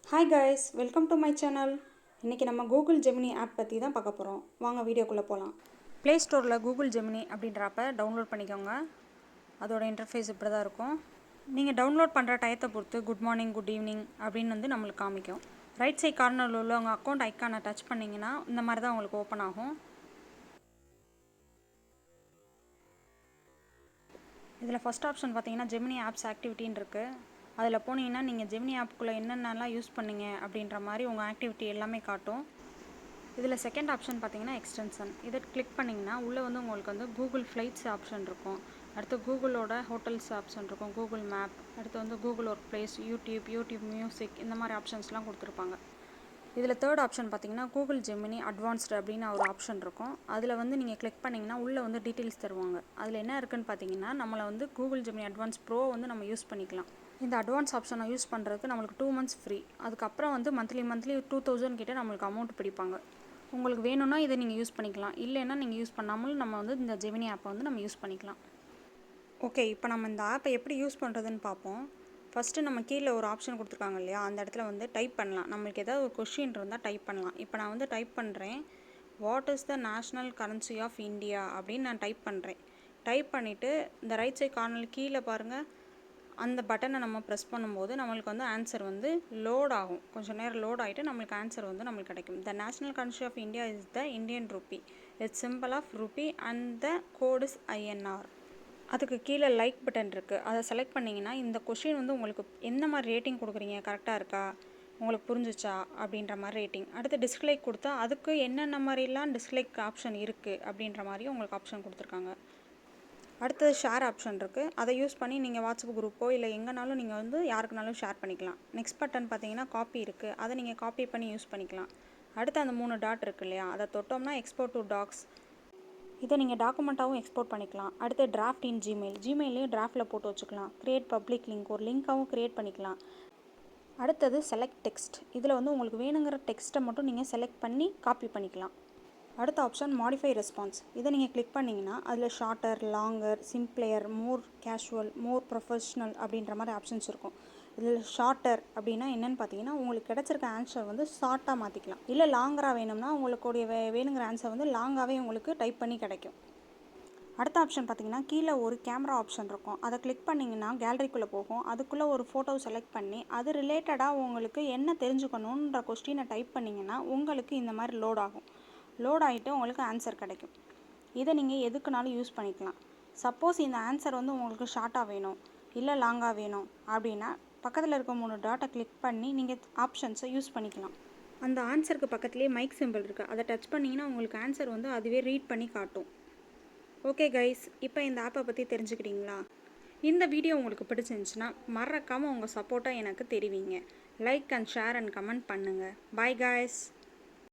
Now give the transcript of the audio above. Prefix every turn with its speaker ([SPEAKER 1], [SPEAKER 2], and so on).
[SPEAKER 1] Hi guys, welcome to my channel. இன்றைக்கி நம்ம Google Gemini app பற்றி தான் பார்க்க போகிறோம். வாங்க வீடியோக்குள்ளே போகலாம். ப்ளே ஸ்டோரில் கூகுள் ஜெமினி அப்படின்ற ஆப்பை டவுன்லோட் பண்ணிக்கோங்க. அதோட இன்டர்ஃபேஸ் இப்படி தான் இருக்கும். நீங்கள் டவுன்லோட் பண்ணுற டயத்தை பொறுத்து குட் மார்னிங், குட் ஈவினிங் அப்படின்னு வந்து நம்மளுக்கு காமிக்கும். ரைட் சைட் கார்னரில் உள்ள உங்கள் அக்கௌண்ட் ஐக்கானை டச் பண்ணிங்கன்னா இந்த மாதிரி தான் உங்களுக்கு ஓப்பன் ஆகும். இதில் ஃபஸ்ட் ஆப்ஷன் பார்த்தீங்கன்னா ஜெமினி ஆப்ஸ் ஆக்டிவிட்டின்னு இருக்குது. அதில் போனீங்கன்னா நீங்கள் ஜெமினி ஆப்புக்குள்ளே என்னென்னலாம் யூஸ் பண்ணீங்க அப்படின்ற மாதிரி உங்கள் ஆக்டிவிட்டி எல்லாமே காட்டும். இதில் செகண்ட் ஆப்ஷன் பார்த்தீங்கன்னா எக்ஸ்டென்ஷன். இதை கிளிக் பண்ணிங்கன்னா உள்ளே வந்து உங்களுக்கு வந்து கூகுள் ஃப்ளைட்ஸ் ஆப்ஷன் இருக்கும். அடுத்து கூகுளோட ஹோட்டல்ஸ் ஆப்ஷன் இருக்கும், கூகுள் மேப், அடுத்து வந்து Google work place, YouTube music, இந்த மாதிரி ஆப்ஷன்ஸ்லாம் கொடுத்துருப்பாங்க. இதில் தேர்ட் ஆப்ஷன் பார்த்தீங்கன்னா கூகுள் ஜெமினி அட்வான்ஸ்டு அப்படின்னு ஒரு ஆப்ஷன் இருக்கும். அதில் வந்து நீங்கள் கிளிக் பண்ணிங்கன்னா உள்ளே வந்து டீட்டெயில்ஸ் தருவாங்க. அதில் என்ன இருக்குதுன்னு பார்த்தீங்கன்னா நம்மளை வந்து கூகுள் ஜெமினி அட்வான்ஸ் ப்ரோ வந்து நம்ம யூஸ் பண்ணிக்கலாம். இந்த அட்வான்ஸ் ஆப்ஷனை யூஸ் பண்ணுறதுக்கு நம்மளுக்கு 2 months ஃப்ரீ. அதுக்கப்புறம் வந்து மந்த்லி 2000 கிட்டே நம்மளுக்கு அமௌண்ட் பிடிப்பாங்க. உங்களுக்கு வேணும்னா இதை நீங்கள் யூஸ் பண்ணிக்கலாம், இல்லைன்னா நீங்கள் யூஸ் பண்ணாமல் நம்ம வந்து இந்த ஜெமினி ஆப்பை வந்து நம்ம யூஸ் பண்ணிக்கலாம். ஓகே, இப்போ நம்ம இந்த ஆப்பை எப்படி யூஸ் பண்ணுறதுன்னு பார்ப்போம். ஃபஸ்ட்டு நம்ம கீழே ஒரு ஆப்ஷன் கொடுத்துருக்காங்க இல்லையா, அந்த இடத்துல வந்து டைப் பண்ணலாம். நம்மளுக்கு ஏதாவது ஒரு கொஷின் இருந்தால் டைப் பண்ணலாம். இப்போ நான் வந்து டைப் பண்ணுறேன், what is the national currency of India அப்படின்னு நான் டைப் பண்ணுறேன். டைப் பண்ணிவிட்டு இந்த ரைட் சைட் கார்னரில் கீழே பாருங்கள், அந்த பட்டனை நம்ம ப்ரெஸ் பண்ணும்போது நம்மளுக்கு வந்து ஆன்சர் வந்து லோட் ஆகும். கொஞ்சம் நேரம் லோட் ஆகிட்டு நம்மளுக்கு ஆன்சர் வந்து நம்மளுக்கு கிடைக்கும். The national currency of India is the Indian rupee, it's symbol of rupee and the code is INR. அதுக்கு கீழே லைக் பட்டன் இருக்குது, அதை செலக்ட் பண்ணிங்கன்னா இந்த கொஷின் வந்து உங்களுக்கு எந்த மாதிரி ரேட்டிங் கொடுக்குறீங்க, கரெக்டாக இருக்கா, உங்களுக்கு புரிஞ்சிச்சா அப்படின்ற மாதிரி ரேட்டிங். அடுத்து டிஸ்லைக் கொடுத்தா அதுக்கு என்னென்ன மாதிரிலாம் டிஸ்லைக் ஆப்ஷன் இருக்குது அப்படின்ற மாதிரி உங்களுக்கு ஆப்ஷன் கொடுத்துருக்காங்க. அடுத்தது ஷேர் ஆப்ஷன் இருக்குது. அதை யூஸ் பண்ணி நீங்கள் வாட்ஸ்அப் குரூப்போ இல்லை எங்கேனாலும் நீங்கள் வந்து யாருக்குனாலும் ஷேர் பண்ணிக்கலாம். நெக்ஸ்ட் பட்டன் பார்த்தீங்கன்னா காப்பி இருக்குது, அதை நீங்கள் காப்பி பண்ணி யூஸ் பண்ணிக்கலாம். அடுத்து அந்த 3 டாட் இருக்குது இல்லையா, அதை தொட்டோம்னா எக்ஸ்போர்ட் டு டாக்ஸ், இதை நீங்கள் டாக்குமெண்ட்டாகவும் எக்ஸ்போர்ட் பண்ணிக்கலாம். அடுத்து டிராஃப்ட் இன் ஜிமெயிலையும் டிராஃப்டில் போட்டு வச்சுக்கலாம். கிரியேட் பப்ளிக் லிங்க், ஒரு லிங்க்காகவும் க்ரியேட் பண்ணிக்கலாம். அடுத்தது செலக்ட் டெக்ஸ்ட். இதில் வந்து உங்களுக்கு வேணுங்கிற டெக்ஸ்ட்டை மட்டும் நீங்கள் செலக்ட் பண்ணி காப்பி பண்ணிக்கலாம். அடுத்த ஆப்ஷன் மாடிஃபை ரெஸ்பான்ஸ். இதை நீங்கள் கிளிக் பண்ணிங்கன்னா அதில் ஷார்ட்டர், லாங்கர், சிம்பிளையர், மோர் கேஷுவல், மோர் ப்ரொஃபஷ்னல் அப்படின்ற மாதிரி ஆப்ஷன்ஸ் இருக்கும். இதில் ஷார்ட்டர் அப்படின்னா என்னென்னு பார்த்தீங்கன்னா உங்களுக்கு கிடச்சிருக்க ஆன்சர் வந்து ஷார்ட்டாக மாற்றிக்கலாம். இல்லை லாங்கராக வேணும்னா உங்களுடைய வேணுங்கிற ஆன்சர் வந்து லாங்காகவே உங்களுக்கு டைப் பண்ணி கிடைக்கும். அடுத்த ஆப்ஷன் பார்த்தீங்கன்னா கீழே ஒரு கேமரா ஆப்ஷன் இருக்கும். அதை கிளிக் பண்ணிங்கன்னா கேலரிக்குள்ளே போகும். அதுக்குள்ளே ஒரு ஃபோட்டோ செலக்ட் பண்ணி அது ரிலேட்டடாக உங்களுக்கு என்ன தெரிஞ்சுக்கணுன்ற கொஸ்டினை டைப் பண்ணிங்கன்னா உங்களுக்கு இந்த மாதிரி லோட் ஆகும். லோட் ஆகிட்டு உங்களுக்கு ஆன்சர் கிடைக்கும். இதை நீங்கள் எதுக்குனாலும் யூஸ் பண்ணிக்கலாம். சப்போஸ் இந்த ஆன்சர் வந்து உங்களுக்கு ஷார்ட்டாக வேணும் இல்லை லாங்காக வேணும் அப்படின்னா பக்கத்தில் இருக்க 3 டாட்டை கிளிக் பண்ணி நீங்கள் ஆப்ஷன்ஸை யூஸ் பண்ணிக்கலாம். அந்த ஆன்சருக்கு பக்கத்துலேயே மைக் சிம்பிள் இருக்குது, அதை டச் பண்ணிங்கன்னா உங்களுக்கு ஆன்சர் வந்து அதுவே ரீட் பண்ணி காட்டும். ஓகே கைஸ், இப்போ இந்த ஆப்பை பற்றி தெரிஞ்சுக்கிட்டீங்களா? இந்த வீடியோ உங்களுக்கு பிடிச்சிருந்துச்சுன்னா மறக்காமல் உங்கள் சப்போர்ட்டை எனக்கு தெரிவிங்க. Like and share and comment பண்ணுங்கள். Bye guys.